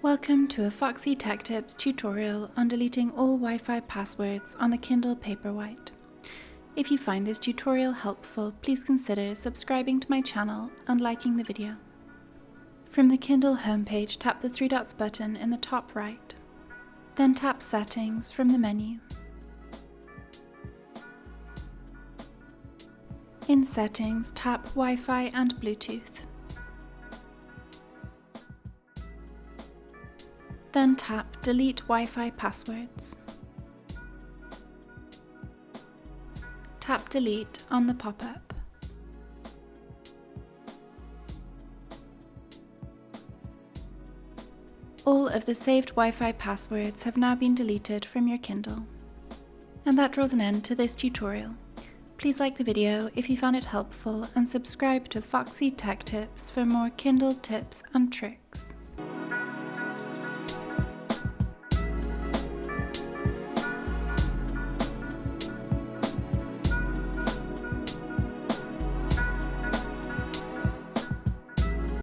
Welcome to a Foxy Tech Tips tutorial on deleting all Wi-Fi passwords on the Kindle Paperwhite. If you find this tutorial helpful, please consider subscribing to my channel and liking the video. From the Kindle homepage, tap the three dots button in the top right. Then tap Settings from the menu. In Settings, tap Wi-Fi and Bluetooth. Then tap Delete Wi-Fi Passwords. Tap Delete on the pop-up. All of the saved Wi-Fi passwords have now been deleted from your Kindle. And that draws an end to this tutorial. Please like the video if you found it helpful and subscribe to Foxy Tech Tips for more Kindle tips and tricks.